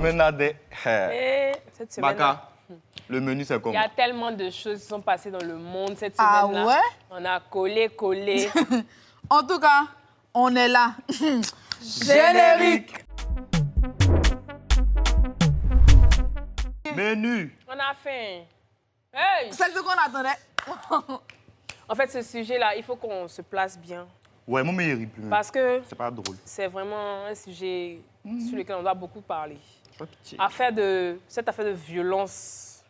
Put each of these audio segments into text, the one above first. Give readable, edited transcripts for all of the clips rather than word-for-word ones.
semaine-là, cette semaine Baka, le menu, c'est comment? Il y a tellement de choses qui sont passées dans le monde cette semaine-là. Ah ouais? On a collé. En tout cas, on est là. Générique. Menu. On a faim. Hey! C'est ce qu'on attendait. En fait, ce sujet-là, il faut qu'on se place bien. Ouais, mon meilleur plus. Parce que c'est pas drôle. c'est vraiment un sujet sur lequel on doit beaucoup parler. Cette Cette affaire de violence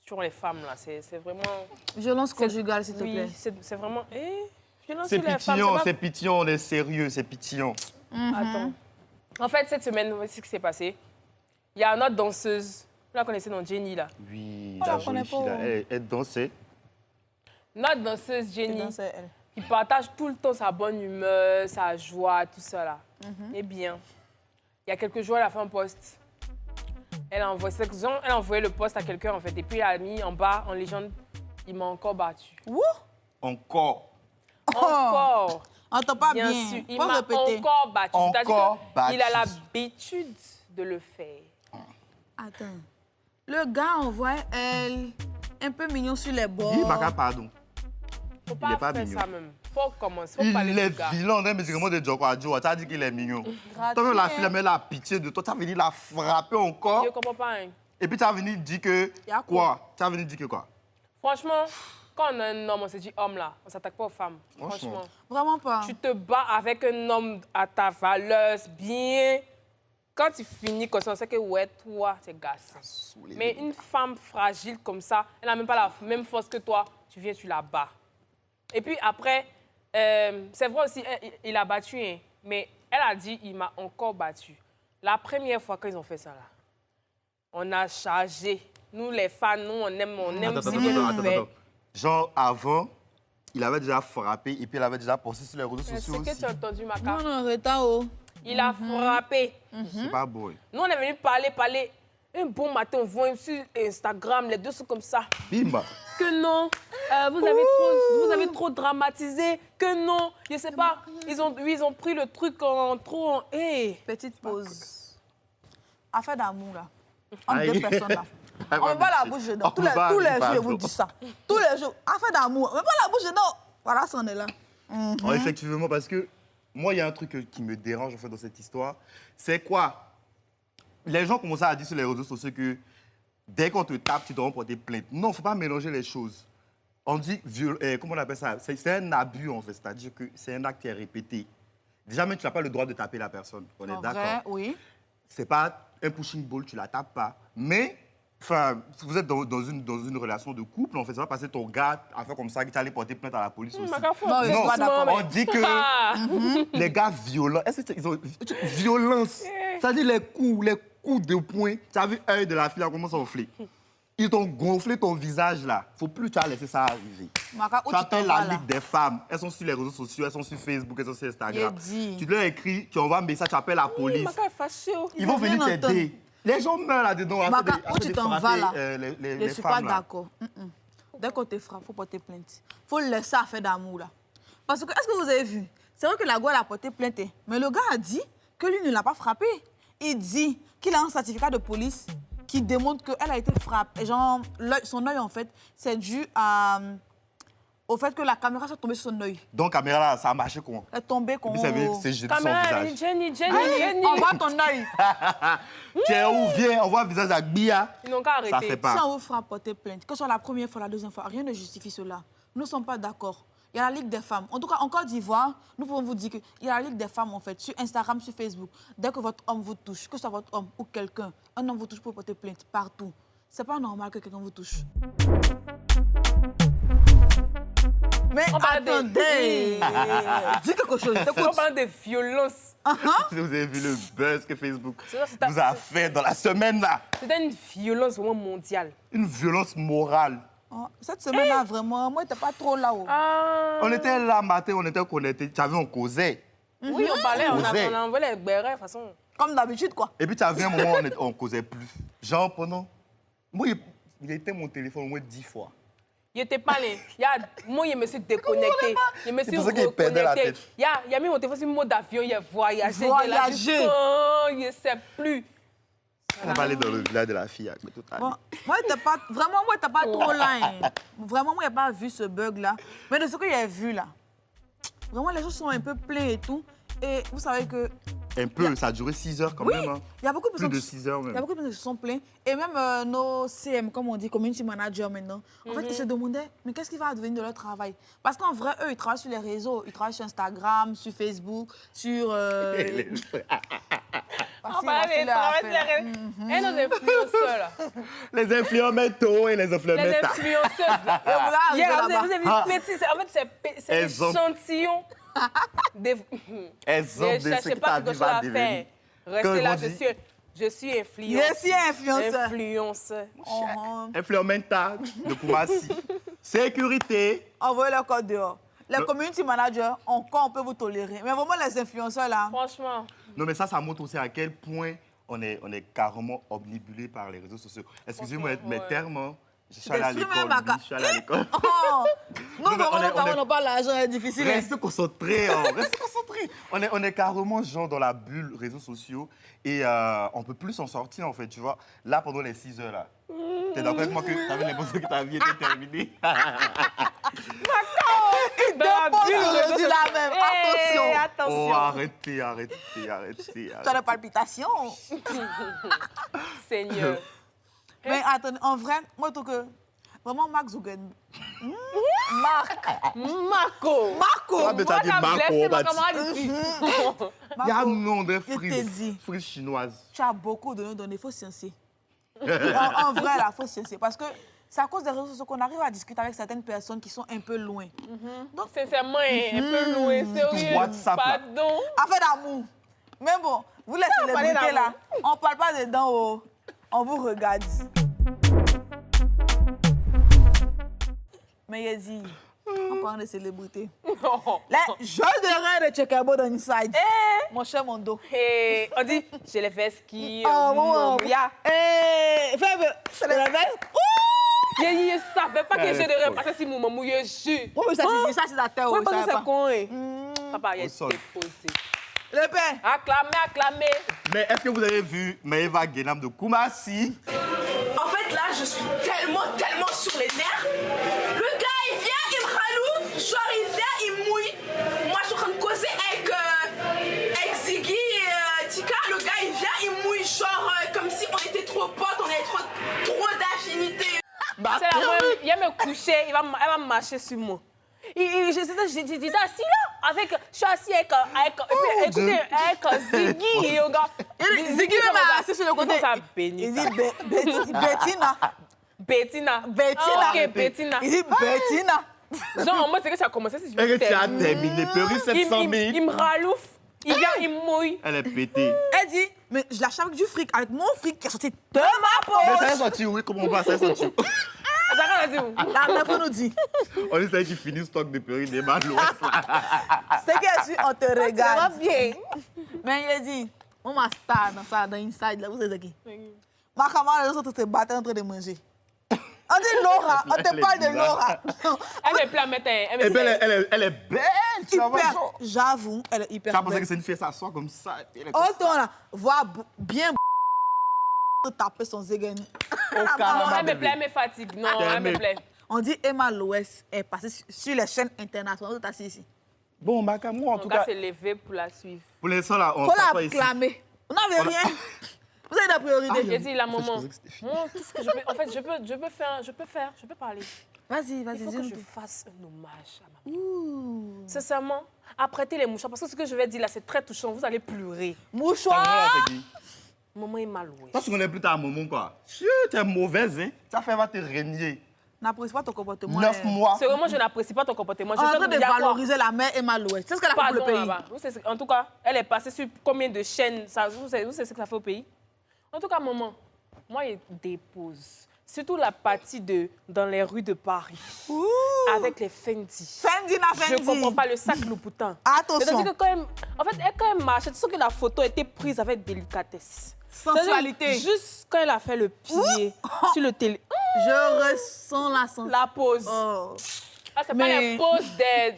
sur les femmes, là, c'est vraiment... Violence conjugale, s'il te plaît. Oui, c'est vraiment... violence C'est sur les femmes, pitillant, c'est pitillant, on est sérieux, c'est pitillant. Attends. En fait, cette semaine, voici ce qui s'est passé. Il y a notre danseuse, vous la connaissez, non, Jenny, là. Oui, la la jolie connais fille, pas. là, elle dansait. Notre danseuse, Jenny, C'est elle. qui partage tout le temps sa bonne humeur, sa joie, tout ça, là. Eh bien, il y a quelques jours, elle a fait un post. Elle a envoyé le post à quelqu'un, en fait. Et puis, elle a mis en bas, en légende, il m'a encore battu. Ouh! Encore. Encore. On entend pas Bien bien. sûr, il Faut m'a répéter. encore battu. C'est-à-dire Encore battu. qu'il a l'habitude de le faire. Attends. Le gars envoie elle un peu mignon sur les bords. Oui, Baka, pardon. Faut Il est pas pas faire mignon. ça même. Faut commencer, faut parler Il est du gars. vilain, mais c'est vraiment des jokes à Joe. Tu as dit qu'il est mignon. Gratuit, Toi, la hein. fille, elle a pitié de toi. Tu as venu la frapper encore. Je comprends pas, hein. Et puis tu as venu dire que. Y a Quoi? Tu as venu dire que quoi? Franchement, quand on a un homme, on se dit homme là, on s'attaque pas aux femmes. Franchement. Franchement. Vraiment pas. Tu te bats avec un homme à ta valeur, bien. Quand tu finis comme ça, on sait que ouais, toi, c'est gassant. Mais une femme fragile comme ça, elle n'a même pas la même force que toi, tu viens, tu la bats. Et puis après, c'est vrai aussi, il a battu, hein, mais elle a dit, il m'a encore battu. La première fois qu'ils ont fait ça, là, on a chargé. Nous, les fans, nous, on aime Attends, si bien le fait. Genre, avant, il avait déjà frappé et puis il avait déjà posté sur les réseaux C'est sociaux ce que aussi. tu as entendu, Maka. Non, non, retard, oh. Il a frappé. C'est pas beau. hein. Nous, on est venu parler. Un bon matin, on voit sur Instagram, les deux sont comme ça. Bimba. Que non, vous avez trop dramatisé. Que non, je sais pas. Ils ont pris le truc en trop. Hey. Petite pause. Affaire d'amour, là. Entre Aïe. deux personnes, là. Elle On va met pas la bicher. bouche dedans. On Tous les va jours, bicher, je vous dis ça. Tous les jours. Affaire d'amour. On met pas la bouche dedans. Voilà, ça, on est là. Oh, effectivement, parce que moi, il y a un truc qui me dérange en fait dans cette histoire. C'est quoi? Les gens commencent à dire sur les réseaux sociaux que dès qu'on te tape, tu dois porter plainte. Non, il ne faut pas mélanger les choses. On dit, comment on appelle ça? C'est un abus en fait, c'est-à-dire que c'est un acte qui est répété. Déjà, même tu n'as pas le droit de taper la personne. On est En vrai, d'accord? oui. C'est pas un pushing ball, tu la tapes pas. Mais, enfin, vous êtes dans une relation de couple, en fait, ça va passer ton gars à faire comme ça, que tu allais porter plainte à la police aussi. Maka, faut Non, je suis doucement, pas d'accord. mais- On dit que les gars violents, est-ce qu'ils ont violence? C'est-à-dire les coups de poing. Tu as vu l'œil de la fille, elle commence à enfler. Ils t'ont gonflé ton visage là. Faut plus tu as laissé ça arriver. Maka, où Tu tu t'en appelles vas, la là? Ligue des femmes. Elles sont sur les réseaux sociaux, elles sont sur Facebook, elles sont sur Instagram. Il dit. Tu leur écris, tu envoies un message, tu appelles la police. Maka est fâché. Oh. Ils vont venir rien t'aider. Les gens meurent là-dedans. à Maka, faire des- à où faire tu des t'en vas, frapper, là? les Je ne suis pas femmes, là. d'accord. Dès qu'on te frappe, il faut porter plainte. Il faut laisser affaire d'amour, là. Parce que, est-ce que vous avez vu? C'est vrai que la gueule a porté plainte, mais le gars a dit que lui ne l'a pas frappé. Il dit qu'il a un certificat de police qui démontre qu'elle a été frappée. Et genre, son œil, en fait, c'est dû au fait que la caméra soit tombée sur son œil. Donc, caméra là, ça a marché comment? Elle est tombée Et comme... puis, ça veut dire que c'est jeté son Caméra, visage. Jenny. On voit ton œil. Tiens, où viens, on voit le visage à Bia. Ils n'ont qu'à Ça arrêter. fait pas. Si on vous fera porter plainte, que ce soit la première fois, la deuxième fois, rien ne justifie cela. Nous ne sommes pas d'accord. Il y a la Ligue des femmes. En tout cas, en Côte d'Ivoire, nous pouvons vous dire qu'il y a la Ligue des femmes, en fait, sur Instagram, sur Facebook. Dès que votre homme vous touche, que ce soit votre homme ou quelqu'un, un homme vous touche pour porter plainte partout. C'est pas normal que quelqu'un vous touche. Mais On parle de- attendez, dis quelque chose, On t'écoutes. parle de violence. Vous avez vu le buzz que Facebook C'est ça, c'est vous a fait dans la semaine là. C'était une violence vraiment mondiale. Une violence morale. Oh, cette semaine-là, vraiment, moi, j'étais pas trop là-haut. Ah. On était là matin, on était connectés. Tu as vu, on causait. Oui, on parlait, on Osait. a envoyé les bérets, de toute façon. Comme d'habitude, quoi. Et puis tu as vu un moment où on causait plus. Genre pendant. Moi, il a été mon téléphone au moins 10 fois. Il était pas allé. Moi, je me suis déconnecté. Je me suis pour ça qu'il perdait la reconnecté. tête. Il a mis mon téléphone sur mode d'avion, il a voyagé. Voyagé. Il a dit, oh, je ne sais plus. On va aller dans le village de la fille. Tout Bon, moi, t'es pas trop là. Hein. Vraiment, moi, j'ai pas vu ce bug-là. Mais de ce que j'ai vu, là, vraiment, les gens sont un peu pleins et tout. Et vous savez que... Un peu, ça a duré 6 heures quand oui, même. Hein. Il y a beaucoup de personnes Plus de 6 heures Il y a même. beaucoup de personnes qui se sont plaints. Et même nos CM, comme on dit, community manager maintenant, en fait, ils se demandaient, mais qu'est-ce qui va advenir de leur travail? Parce qu'en vrai, eux, ils travaillent sur les réseaux. Ils travaillent sur Instagram, sur Facebook, sur... Et nos influenceurs, là. Les influenceurs et les Les influenceurs. influenceuses, là. Hier, vous avez vu, en fait, c'est l'échantillon. Elles ont Ne de ce cherchez que pas ta quelque vie chose va à devenir. faire. Quand Restez ils là, vont je dire- suis influenceur. Je suis influenceur. Influenceur. Influenceur de Koumassi. Sécurité. Envoyez leur code dehors. Les community managers, encore, on peut vous tolérer. Mais vraiment, les influenceurs, là... Franchement. Non, mais ça montre aussi à quel point on est carrément omnibulé par les réseaux sociaux. Excusez-moi mes termes. Hein. Je suis allé à l'école. Oui, je suis allé à l'école. Oh. Nous, Non, mais vraiment, on n'a pas l'argent, c'est difficile. Restez concentrés, hein. Restez concentrés. On est carrément genre dans la bulle réseaux sociaux et on peut plus s'en sortir en fait, tu vois. Là, pendant les 6 heures là, t'es d'accord avec moi que t'avais l'impression que ta vie était terminée. Dans la bulle, Je dis la même. Hey, Attention. Oh, arrêtez. Tu as des palpitations. Seigneur. Mais attendez, en vrai, moi, je trouve que vraiment Mark Zuckerberg. Marco. Ah, mais t'as dit Marco, on va dire. Il y a un nom de Je t'ai dit. frites chinoises. Tu as beaucoup de nous donner, il faut sciencer. En vrai, là, il faut sciencer. Parce que c'est à cause des réseaux sociaux qu'on arrive à discuter avec certaines personnes qui sont un peu loin. Donc, sincèrement, un peu loin, sérieux. WhatsApp, là. Pardon. Affaire d'amour. Mais bon, vous les célébrités, là, on ne parle pas dedans, oh. On vous regarde. Mais il dit, on parle de célébrités. Non. Là, je dirais de Chekabo dans Inside. Mon cher Mondo. Et on dit, j'ai les fesses qui... Oh, ya. C'est la veste. Je savais pas que je devrais passer si mon maman je jure. Oui, ça, c'est la terre. Oui, Oui, parce que c'est con, hein. Papa, il Au est sol. déposé. Le père. Acclamez. Mais est-ce que vous avez vu Maëva Guénam de Koumassi? En fait, là, je suis tellement sur les nerfs. Le gars, il vient, il me raloue. Genre, il vient, il mouille. Moi, je suis en train de causer avec Ziggy et Tika. Le gars, il vient, il mouille. Genre, comme si on était trop potes, on avait trop d'affinités. C'est la même. Il va me coucher, elle va marcher sur moi. J'étais assis là, je suis assis avec Ziggy et Yoga. Ziggy même assis sur le côté. Il dit Bettina. Ok, Bettina. Il dit Bettina. Genre, moi, c'est que ça a commencé. Si je Est-ce que tu as terminé? Péri 700 000. Il me ralouffe, il vient, il me mouille. Elle est pétée. Elle dit, mais je lâche avec du fric, avec mon fric qui est sorti de ma Mais ça poche. est sorti, oui, comment on va, ça est sorti. La meuf nous dit, On est celle qui finit stock de Péri des malos. c'est que si on te Ça va regarde. bien. Mais il dit, on m'a star dans Inside, là, vous êtes qui? Ma camarade, les autres te battent en train de manger. On dit Laura, on te parle de Laura. Elle me plaît à mettre un... Eh bien, elle est belle, tu vas voir. Hyper, j'avoue, elle est hyper Tu as pensé belle. que c'est une fille s'asseoir comme ça. Elle est Oh, ton là, voir bien taper son zégen. au Non, caramba, elle me bébé. plaît, elle me fatigue. Non, elle me plaît. On dit Emma Loès est passée sur les chaînes internationales. Vous êtes assis ici. Bon, Maka, moi, en Mon tout gars cas, s'est levé pour la suivre. pour l'instant, là, on Faut passe la pas ici. clamer. Vous n'avez Voilà. rien. Vous avez des priorités. J'ai dit, la Je maman, pensais que c'était fini. moi, qu'est-ce que je peux... En fait, je peux parler. Vas-y, Il vas-y, faut que je dis-nous. fasse un hommage à ma maman. Sincèrement, apprêtez les mouchoirs. Parce que ce que je vais dire là, c'est très touchant. Vous allez pleurer. Ça va, Mouchoir. c'est qui? Maman est malouée. Toi, tu connais plus ta maman, quoi. Chut, tu es mauvaise, hein. Ta femme va te régner. N'apprécie pas ton comportement. 9 mois. C'est vraiment, je n'apprécie pas ton comportement. On est en Je train de dire quoi? valoriser la mère Emma Loès. C'est ce qu'elle a fait pour le Pardon, pays. là-bas. En tout cas, elle est passée sur combien de chaînes ça, vous savez ce que ça fait au pays? En tout cas, maman, moi, je dépose. Surtout la partie de dans les rues de Paris. Ouh. Avec les Fendi. Fendi na Je ne Fendi. comprends pas le sac Louboutin. Attention. C'est-à-dire que quand même, en fait, quand elle marchait, tu sens que la photo était prise avec délicatesse. Sensualité. C'est-à-dire, juste quand elle a fait le pied sur le télé. Je ressens la santé. La pose. Oh. Ah, c'est Mais- pas la pose des...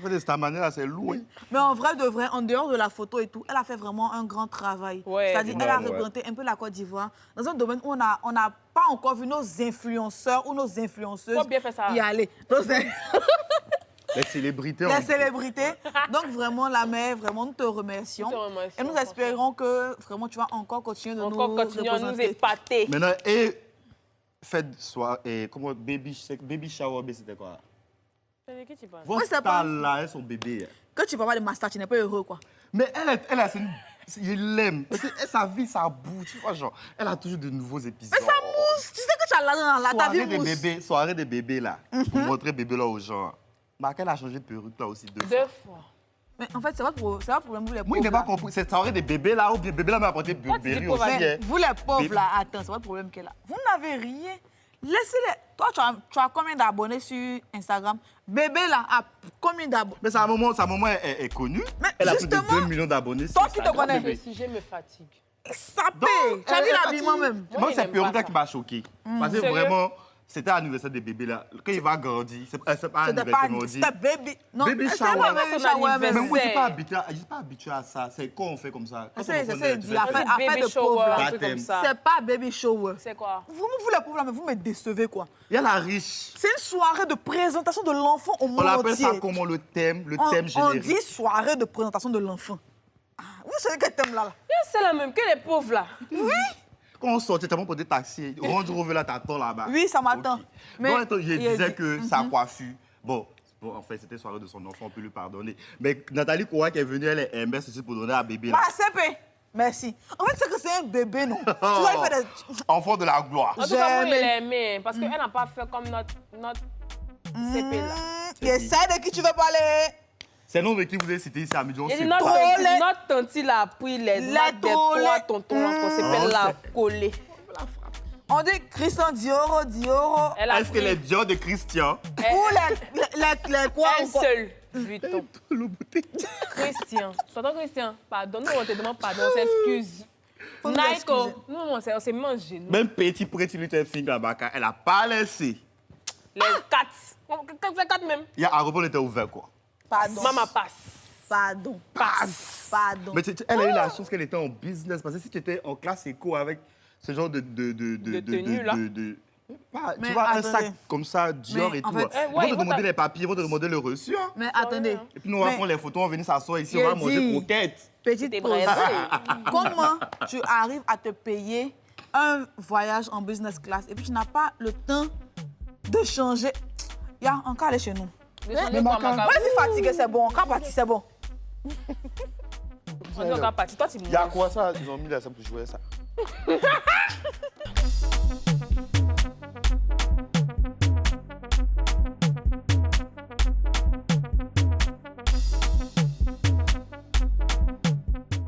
De cette manière-là, c'est lourd. Mais en vrai, de vrai, en dehors de la photo et tout, elle a fait vraiment un grand travail. Ouais, C'est-à-dire, elle a représenté un peu la Côte d'Ivoire dans un domaine où on n'a pas encore vu nos influenceurs ou nos influenceuses Faut bien faire ça. y aller. Les célébrités. Les célébrités. Donc, vraiment, la mère, vraiment, nous te remercions. Nous te remercions, Et nous espérons que, vraiment, tu vas encore continuer de Encore nous continuer à nous représenter. épater. Maintenant, et fête soir, et comment baby shower, c'était quoi? C'est de qui tu parles? Vos Ouais, c'est stars là, elles sont bébés. Quand tu parles de master, tu n'es pas heureux, quoi. Mais il l'aime. Parce que sa vie, ça bouge. Tu vois, genre, elle a toujours de nouveaux épisodes. Mais ça mousse. Tu sais que tu as l'argent dans la ta vie mousse. Soirée des bébés là. Pour montrer bébé là aux gens. Mais elle a changé de perruque là aussi deux fois. 2 fois. Mais en fait, c'est pas problème, vous les pauvres. Moi, il n'a pas là. compris. C'est soirée des bébés là, ou bien bébé là m'a apporté Toi, tu dis bébé pauvre, aussi. Mais hein. vous les pauvres Bébé. là, attends, c'est pas le problème qu'elle a. Vous n'avez rien. Laissez-les. Toi, tu as combien d'abonnés sur Instagram? Bébé là a combien d'abonnés? Mais sa maman est connue. Mais Elle a plus de justement, 2 millions d'abonnés. toi sur qui te Instagram, connais. bébé. Le sujet me fatigue. Ça paye. Tu as vu l'habillement même? Moi, Moi, il c'est n'aime perruque pas là qui m'a choqué. Parce que Sérieux? vraiment, c'était l'anniversaire des bébés là. Quand il va grandir, c'est pas C'était anniversaire, pas mais on dit. c'était baby. Non, Baby c'était shower. pas baby Son shower Mais anniversaire. même. moi, je suis pas habitué à ça. C'est quoi on fait comme ça? Quand C'est- on c'est- enfant c'est naît, dit, tu fais affaire- quoi? affaire Baby de shower, pauvre, là. un truc comme Baptême. ça. C'est pas baby shower. C'est quoi? Vous les pauvres là, mais vous me décevez quoi. Il y a la riche. C'est une soirée de présentation de l'enfant au On monde appelle ça entier. comment le thème On générique. dit soirée de présentation de l'enfant. Ah, vous savez quel thème là? C'est la même que les pauvres là. Quand on sortait, t'as pour des taxis. Range Rover là, t'attends là-bas. Oui, ça m'attend. Ok. Mais- Donc, je il a disais dit- que sa coiffure. Bon, en fait, c'était soirée de son enfant, on peut lui pardonner. Mais Nathalie Koua qui est venue, elle est MS aussi pour donner à bébé là. Bah, CP. Merci. En fait, c'est que c'est un bébé, non? Tu vois, il fait des... Enfant de la gloire. En tout cas, moi, il Jamais. a aimé. Parce qu'elle n'a pas fait comme notre CP là. Il essaie de qui tu veux parler. C'est le nom de qui vous avez cité ici à midi. On Il sait dit pas. notre tante, il a pris les notes des tolés. 3 tontons là, qu'on s'appelle la collée. On dit Christian Dioro, Dioro. Elle a Est-ce que les dios de Christian Ou les quoi elle encore? seule. Vuitton. le bouteille. Christian. Tonton Christian, pardon. Nous, on te demande pardon. On s'excuse. Faut nous Naiko, excuser. nous, on s'est mangé. Nous. Même petit Little Thing là-bas, elle n'a pas laissé. Les 4. C'est 4 même. Il y a Aéroport était ouvert quoi. Pardon. Maman passe. Pardon. Pardon. Mais elle a eu la chance qu'elle était en business. Parce que si tu étais en classe éco avec ce genre de tenue, là. Pas, Mais tu vois, un attendez. sac comme ça, Dior Mais et en tout. fait, Ils ouais, vont ils te vont demander les papiers, ils vont te demander le reçu. Hein. Mais attendez. Et puis nous, on va Mais- prendre les photos, on va venir s'asseoir ici, on J'ai va manger dit- croquettes. Petite T'es pause. braisé. Comment tu arrives à te payer un voyage en business class et puis tu n'as pas le temps de changer? Il y a encore aller chez nous. De changer Mais quoi, Maca- Maca? Moi, je suis fatiguée, c'est bon. Quand parti, c'est bon. On dit encore parti. Toi, tu Il y a manges. quoi ça? Ils ont mis la salle pour jouer ça.